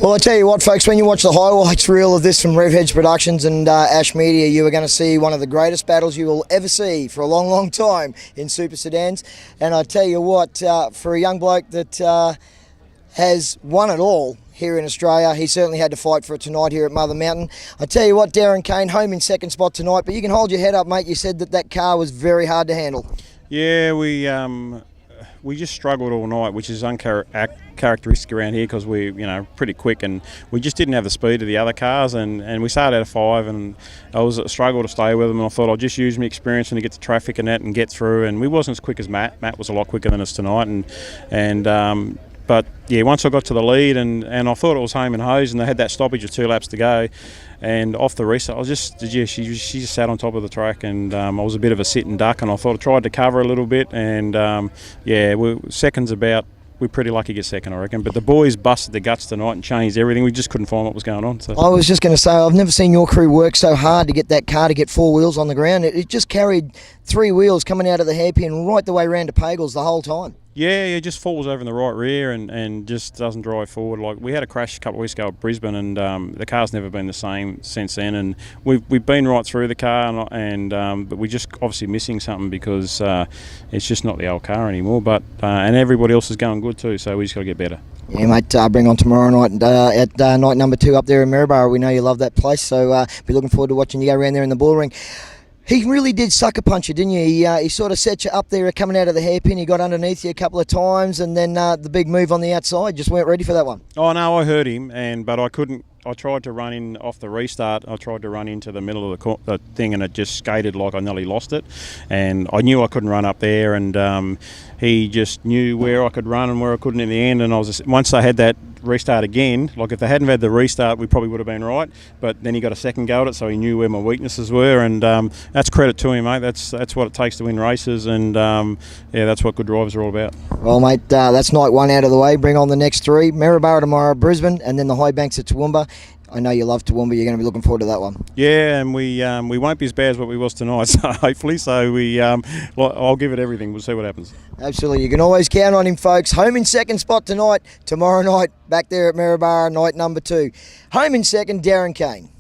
Well, I tell you what, folks, when you watch the highlights reel of this from Rev Hedge Productions and Ash Media, you are going to see one of the greatest battles you will ever see for a long, long time in super sedans. And I tell you what, for a young bloke that has won it all here in Australia, he certainly had to fight for it tonight here at Mother Mountain. I tell you what, Darren Kane, home in second spot tonight, but you can hold your head up, mate. You said that car was very hard to handle. Yeah, we just struggled all night, which is uncharacteristic around here because we're pretty quick, and we just didn't have the speed of the other cars, and we started out of 5, and it was a struggle to stay with them, and I thought I'll just use my experience and to get the traffic and that and get through, and we wasn't as quick as Matt. Matt was a lot quicker than us tonight, but yeah, once I got to the lead and I thought it was home and hose, and they had that stoppage of 2 laps to go, and off the restart, she just sat on top of the track, and I was a bit of a sit and duck, and I thought I tried to cover a little bit, and we're pretty lucky to get second, I reckon. But the boys busted their guts tonight and changed everything. We just couldn't find what was going on. So. I was just going to say, I've never seen your crew work so hard to get that car to get 4 wheels on the ground. It just carried 3 wheels coming out of the hairpin right the way around to Pagels the whole time. Yeah, it just falls over in the right rear and just doesn't drive forward. Like, we had a crash a couple of weeks ago at Brisbane, and the car's never been the same since then. And we've been right through the car, but we're just obviously missing something because it's just not the old car anymore. But and everybody else is going good too, so we just got to get better. Yeah, mate, bring on tomorrow night at night number 2 up there in Maryborough. We know you love that place, so be looking forward to watching you go around there in the bull ring. He really did sucker punch you, didn't you? He sort of set you up there coming out of the hairpin. He got underneath you a couple of times, and then the big move on the outside. Just weren't ready for that one. Oh no, I heard him, but I couldn't. I tried to run in off the restart. I tried to run into the middle of the thing, and it just skated like I nearly lost it. And I knew I couldn't run up there, and he just knew where I could run and where I couldn't in the end. And once they had that restart again, like if they hadn't had the restart, we probably would have been right. But then he got a second go at it, so he knew where my weaknesses were, and that's credit to him, mate. That's what it takes to win races, and that's what good drivers are all about. Well, mate, that's night 1 out of the way. Bring on the next 3. Maryborough tomorrow, Brisbane, and then the High Banks at Toowoomba. I know you love Toowoomba. You're going to be looking forward to that one. Yeah, and we won't be as bad as what we was tonight, so hopefully. So I'll give it everything. We'll see what happens. Absolutely. You can always count on him, folks. Home in second spot tonight. Tomorrow night, back there at Maryborough, night number 2. Home in second, Darren Kane.